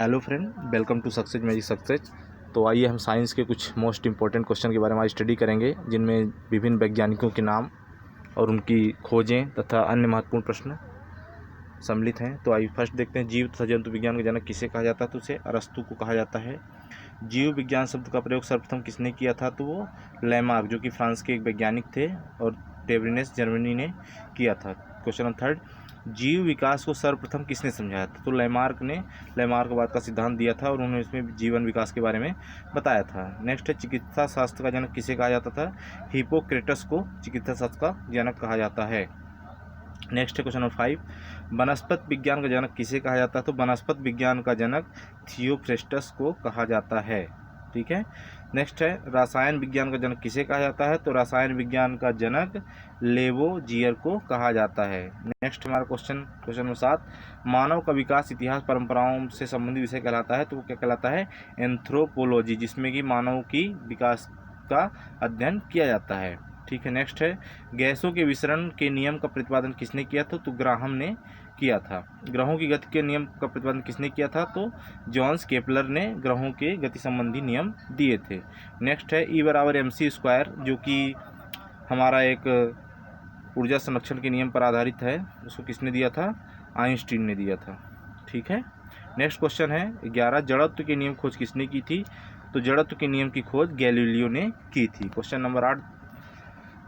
Hello friend, welcome to success magic success. तो आइए हम साइंस के कुछ मोस्ट इंपॉर्टेंट क्वेश्चन के बारे में आज स्टडी करेंगे, जिनमें विभिन्न वैज्ञानिकों के नाम और उनकी खोजें तथा अन्य महत्वपूर्ण प्रश्न सम्मिलित हैं। तो आइए फर्स्ट देखते हैं, जीव तथा जंतु विज्ञान का जनक किसे कहा जाता है? तो उसे अरस्तु को कहा जाता है। जीव विज्ञान शब्द का प्रयोग सर्वप्रथम किसने किया था? तो वो लैमार्क, जो कि फ्रांस के एक वैज्ञानिक थे, और टेब्रिनेस जर्मनी ने किया था। क्वेश्चन नंबर थर्ड, जीव विकास को सर्वप्रथम किसने समझाया था? तो लैमार्क ने लैमार्कवाद का सिद्धांत दिया था और उन्होंने इसमें जीवन विकास के बारे में बताया था। नेक्स्ट है, चिकित्सा शास्त्र का जनक किसे कहा जाता था? हिप्पोक्रेटस को चिकित्सा शास्त्र का जनक कहा जाता है। नेक्स्ट है क्वेश्चन नंबर 5, वनस्पत विज्ञान का जनक किसे कहा जाता है? तो वनस्पत विज्ञान का जनक थियोफ्रेस्टस को कहा जाता है। ठीक है। नेक्स्ट है, रसायन विज्ञान का जनक किसे कहा जाता है? तो रसायन विज्ञान का जनक लेवोजियर को कहा जाता है। नेक्स्ट हमारा क्वेश्चन नंबर 7, मानव का विकास इतिहास परंपराओं से संबंधित विषय कहलाता है। तो वो क्या कहलाता है? एंथ्रोपोलॉजी, जिसमें कि मानव की विकास का अध्ययन किया जाता है। ठीक है। नेक्स्ट है, गैसों के विसरण के नियम का प्रतिपादन किसने किया था? तो ग्राहम ने किया था। ग्रहों की गति के नियम का प्रतिपादन किसने किया था? तो जॉन्स केपलर ने ग्रहों के गति संबंधी नियम दिए थे। नेक्स्ट है, E=mc², जो कि हमारा एक ऊर्जा संरक्षण के नियम पर आधारित है। उसको किसने दिया था? आइंस्टीन ने दिया था। ठीक है। नेक्स्ट क्वेश्चन है 11, जड़त्व के नियम खोज किसने की थी? तो जड़त्व के नियम की खोज गैलीलियो ने की थी। क्वेश्चन नंबर 8,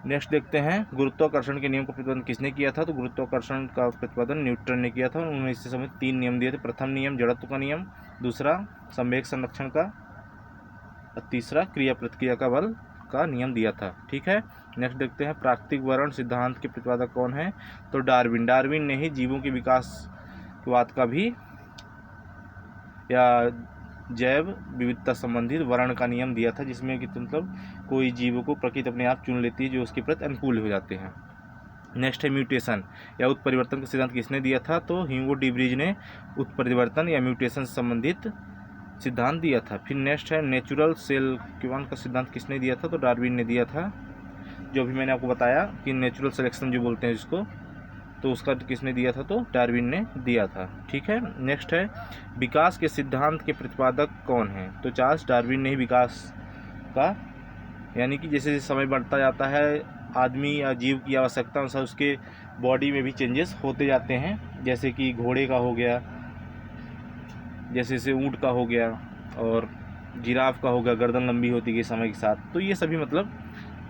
नेक्स्ट देखते हैं, गुरुत्वाकर्षण के नियम का प्रतिपादन किसने किया था? तो गुरुत्वाकर्षण का प्रतिपादन न्यूटन ने किया था। उन्होंने इससे संबंधित 3 नियम दिए थे। प्रथम नियम जड़त्व का नियम, दूसरा संवेग संरक्षण का, और तीसरा क्रिया प्रतिक्रिया का बल का नियम दिया था। ठीक है। नेक्स्ट देखते हैं, प्राकृतिक वर्ण सिद्धांत के प्रतिपादक कौन है? तो डार्विन ने ही जीवों के विकासवाद का भी या जैव विविधता संबंधित वर्ण का नियम दिया था, जिसमें कि मतलब कोई जीवों को प्रकृति अपने आप चुन लेती है जो उसके प्रति अनुकूल हो जाते हैं। नेक्स्ट है, म्यूटेशन या उत्परिवर्तन का सिद्धांत किसने दिया था? तो ह्यूगो डी ब्रिज ने उत्परिवर्तन या म्यूटेशन से संबंधित सिद्धांत दिया था। फिर नेक्स्ट है, नेचुरल सेलेक्शन का सिद्धांत किसने दिया था? तो डार्विन ने दिया था, जो भी मैंने आपको बताया कि नेचुरल सिलेक्शन जो बोलते हैं जिसको, तो उसका किसने दिया था? तो डार्विन ने दिया था। ठीक है। नेक्स्ट है, विकास के सिद्धांत के प्रतिपादक कौन है? तो चार्ल्स डार्विन ने ही विकास का, यानी कि जैसे जैसे समय बढ़ता जाता है, आदमी या जीव की आवश्यकता अनुसार उसके बॉडी में भी चेंजेस होते जाते हैं। जैसे कि घोड़े का हो गया, जैसे जैसे ऊँट का हो गया, और जिराफ का हो गया, गर्दन लंबी होती गई समय के साथ। तो ये सभी मतलब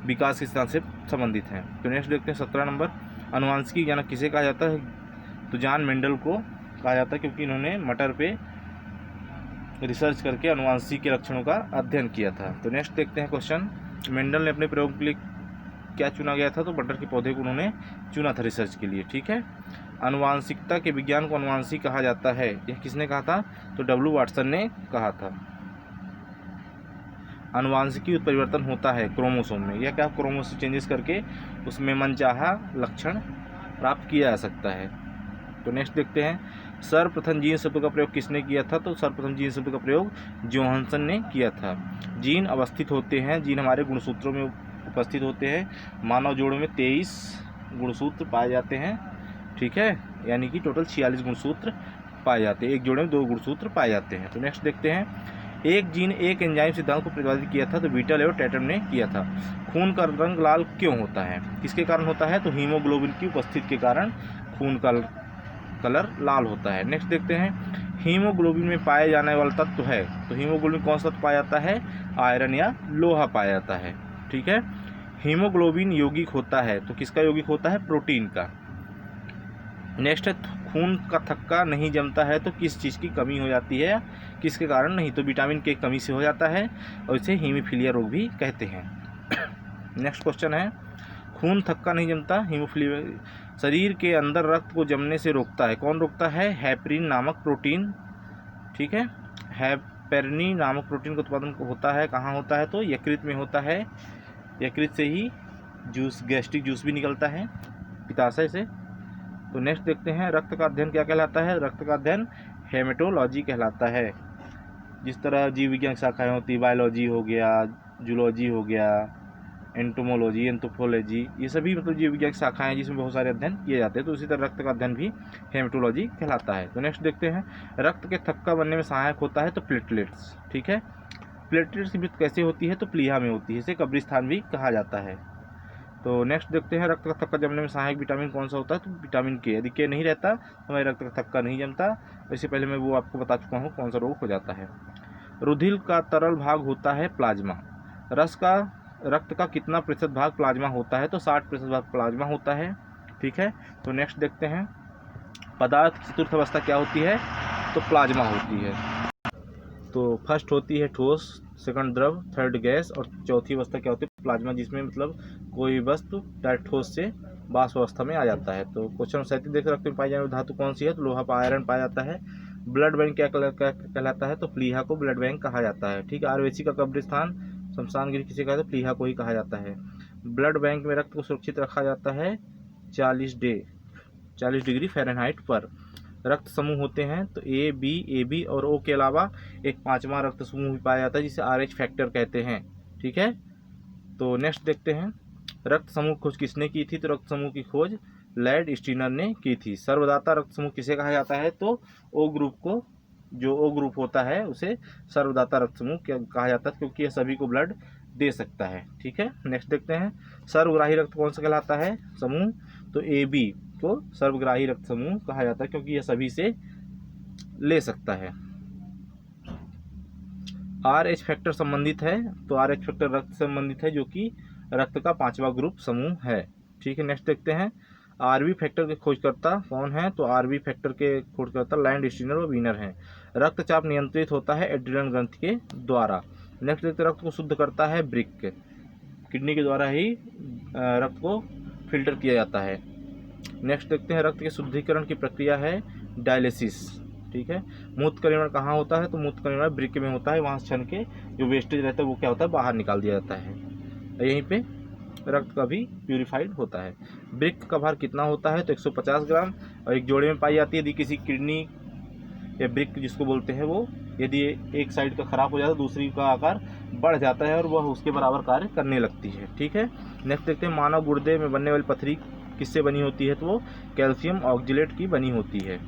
विकास के सिद्धांत से संबंधित हैं। तो नेक्स्ट देखते हैं 17 नंबर, अनुवांशिकी जनक किसे कहा जाता है? तो जॉन मेंडल को कहा जाता है, क्योंकि इन्होंने मटर पे रिसर्च करके अनुवांशिकी के लक्षणों का अध्ययन किया था। तो नेक्स्ट देखते हैं क्वेश्चन, मेंडल ने अपने प्रयोग के लिए क्या चुना गया था? तो मटर के पौधे को उन्होंने चुना था रिसर्च के लिए। ठीक है। अनुवांशिकता के विज्ञान को अनुवांशिक कहा जाता है, यह किसने कहा था? तो W वाटसन ने कहा था। अनुवांशिकी उत्परिवर्तन होता है क्रोमोसोम में, यह क्या क्रोमोसोम चेंजेस करके उसमें मनचाहा लक्षण प्राप्त किया जा सकता है। तो नेक्स्ट देखते हैं, सर्वप्रथम जीन शब्द का प्रयोग किसने किया था? तो सर्वप्रथम जीन शब्द का प्रयोग जोहानसन ने किया था। जीन अवस्थित होते हैं, जीन हमारे गुणसूत्रों में उपस्थित होते हैं। मानव जोड़ों में 23 गुणसूत्र पाए जाते हैं। ठीक है, यानी कि टोटल 46 गुणसूत्र पाए जाते हैं। एक जोड़े में 2 गुणसूत्र पाए जाते हैं। तो नेक्स्ट देखते हैं, एक जीन एक एंजाइम सिद्धांत को प्रतिपादित किया था। तो बीटा और टैटम ने किया था। खून का रंग लाल क्यों होता है? किसके कारण होता है? तो हीमोग्लोबिन की उपस्थिति के कारण खून का कलर लाल होता है। नेक्स्ट देखते हैं, हीमोग्लोबिन में पाए जाने वाला तत्व है। तो हीमोग्लोबिन कौन सा तत्व पाया जाता है? आयरन या लोहा पाया जाता है। ठीक है। हीमोग्लोबिन यौगिक होता है, तो किसका यौगिक होता है? प्रोटीन का। नेक्स्ट है, खून का थक्का नहीं जमता है तो किस चीज़ की कमी हो जाती है, किसके कारण नहीं? तो विटामिन के कमी से हो जाता है, और इसे हीमोफीलिया रोग भी कहते हैं। नेक्स्ट क्वेश्चन है, खून थक्का नहीं जमता, हीमोफीलिया शरीर के अंदर रक्त को जमने से रोकता है। कौन रोकता है? हेपरिन नामक प्रोटीन। ठीक है। हेपरिन नामक प्रोटीन का उत्पादन होता है, कहाँ होता है? तो यकृत में होता है। यकृत से ही जूस, गैस्ट्रिक जूस भी निकलता है पित्ताशय से। तो नेक्स्ट देखते हैं, रक्त का अध्ययन क्या कहलाता है? रक्त का अध्ययन हेमेटोलॉजी कहलाता है। जिस तरह जीव विज्ञान शाखाएं होती, बायोलॉजी हो गया, जूलॉजी हो गया, एंटोमोलॉजी, एंथ्रोपोलॉजी, ये सभी मतलब जीव विज्ञान की शाखाएं हैं जिसमें बहुत सारे अध्ययन किए जाते हैं। तो उसी तरह रक्त का अध्ययन भी हेमेटोलॉजी कहलाता है। तो नेक्स्ट देखते हैं, रक्त के थक्का बनने में सहायक होता है तो प्लेटलेट्स। ठीक है, प्लेटलेट्स की मृत्यु कैसे होती है तो प्लीहा में होती है, इसे कब्रिस्तान भी कहा जाता है। तो नेक्स्ट देखते हैं, रक्त का थक्का जमने में सहायक विटामिन कौन सा होता है तो विटामिन के। यदि के नहीं रहता तो हमारे रक्त का थक्का नहीं जमता। इससे पहले मैं वो आपको बता चुका हूँ कौन सा रोग हो जाता है। रुधिर का तरल भाग होता है प्लाज्मा। रक्त का कितना प्रतिशत भाग प्लाज्मा होता है तो 60% भाग प्लाज्मा होता है। ठीक है, तो नेक्स्ट देखते हैं, पदार्थ की चतुर्थ अवस्था क्या होती है तो प्लाज्मा होती है। तो फर्स्ट होती है ठोस, सेकंड द्रव, थर्ड गैस और चौथी अवस्था क्या होती है प्लाज्मा, जिसमें मतलब कोई वस्तु डायरेक्ट ठोस से वाष्प अवस्था में आ जाता है। तो क्वेश्चन 37 देख रक्त में पाई जाने वाली धातु कौन सी है तो लोहा पर आयरन पाया जाता है। ब्लड बैंक क्या कहलाता है तो प्लीहा को ब्लड बैंक कहा जाता है। ठीक है, आरवेसी का कब्रिस्तान शमशान गिरी किसे कहा जाता है प्लीहा को ही कहा जाता है। ब्लड बैंक में रक्त को सुरक्षित रखा जाता है 40 डिग्री फ़ारेनहाइट पर। रक्त समूह होते हैं तो ए बी और ओ के अलावा एक 5वां रक्त समूह भी पाया जाता है जिसे RH फैक्टर कहते हैं। ठीक है, तो नेक्स्ट देखते हैं, रक्त समूह खोज किसने की थी तो रक्त समूह की खोज लैड स्टीनर ने की थी। सर्वदाता रक्त समूह किसे कहा जाता है तो ओ ग्रुप को, जो ओ ग्रुप होता है उसे सर्वदाता रक्त समूह कहा जाता है क्योंकि यह सभी को ब्लड दे सकता है। ठीक है, नेक्स्ट देखते हैं, सर्वग्राही रक्त कौन सा कहलाता है समूह तो AB को सर्वग्राही रक्त समूह कहा जाता है क्योंकि यह सभी से ले सकता है। RH फैक्टर संबंधित है तो RH फैक्टर रक्त से संबंधित है जो कि रक्त का 5वां ग्रुप समूह है। ठीक है, नेक्स्ट देखते हैं, RB फैक्टर के खोजकर्ता कौन है तो RB फैक्टर के खोजकर्ता लैंड स्टीनर व वीनर हैं। रक्तचाप नियंत्रित होता है एड्रिनल ग्रंथि के द्वारा। नेक्स्ट देखते हैं, रक्त को शुद्ध करता है ब्रिक, किडनी के द्वारा ही रक्त को फिल्टर किया जाता है। नेक्स्ट देखते हैं, रक्त के शुद्धिकरण की प्रक्रिया है डायलिसिस। ठीक है, मूत्र का निर्माण कहाँ होता है तो मूत्र का निर्माण ब्रिक में होता है। वहाँ छन के जो वेस्टेज रहता है वो क्या होता है बाहर निकाल दिया जाता है। यहीं पे रक्त का भी प्यूरिफाइड होता है। ब्रिक का भार कितना होता है तो 150 ग्राम और एक जोड़े में पाई जाती है। यदि किसी किडनी या ब्रिक जिसको बोलते हैं वो यदि एक साइड का खराब हो जाता है दूसरी का आकार बढ़ जाता है और वह उसके बराबर कार्य करने लगती है। ठीक है, नेक्स्ट देखते हैं, मानव गुर्दे में बनने वाली पथरी किससे बनी होती है तो वो कैल्शियम ऑक्जेलेट की बनी होती है।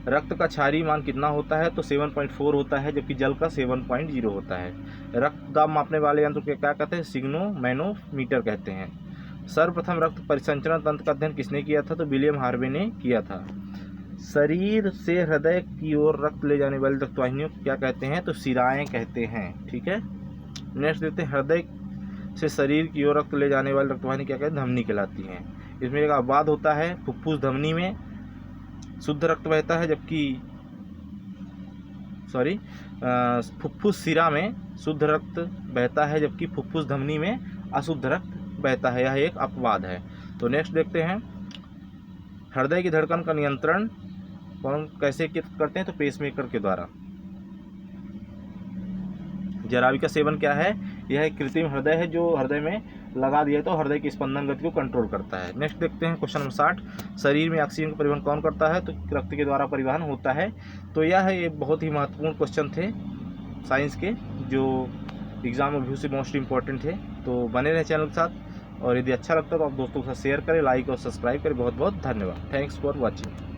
रक्त का क्षारीय मान कितना होता है तो 7.4 होता है जबकि जल का 7.0 होता है। रक्त दाब मापने वाले यंत्र को क्या कहते हैं सिग्नोमैनोमीटर कहते हैं। सर्वप्रथम रक्त परिसंचरण तंत्र का अध्ययन किसने किया था तो विलियम हार्वे ने किया था। शरीर से हृदय की ओर रक्त ले जाने वाली रक्तवाहिनियों को क्या कहते हैं तो शिराएं कहते हैं। ठीक है, नेक्स्ट देखते हैं, हृदय से शरीर की ओर रक्त ले जाने वाली रक्तवाहिनी क्या कहते हैं धमनी कहलाती हैं। इसमें एक अपवाद होता है, फुफ्फुस धमनी में शुद्ध रक्त बहता है जबकि फुफ्फुस शिरा में शुद्ध रक्त बहता है जबकि फुफ्फुस धमनी में अशुद्ध रक्त बहता है, यह एक अपवाद है। तो नेक्स्ट देखते हैं, हृदय की धड़कन का नियंत्रण कौन कैसे करते हैं तो पेसमेकर के द्वारा। जरावी का सेवन क्या है, यह एक कृत्रिम हृदय है जो हृदय में लगा दिया तो हृदय की स्पंदन गति को कंट्रोल करता है। नेक्स्ट देखते हैं क्वेश्चन नंबर 60, शरीर में ऑक्सीजन का परिवहन कौन करता है तो रक्त के द्वारा परिवहन होता है। तो यह एक बहुत ही महत्वपूर्ण क्वेश्चन थे साइंस के जो एग्जाम में व्यू से मोस्ट इंपॉर्टेंट थे। तो बने रहे चैनल के साथ और यदि अच्छा लगता तो आप दोस्तों के साथ शेयर करें, लाइक और सब्सक्राइब करें। बहुत बहुत धन्यवाद, थैंक्स फॉर वॉचिंग।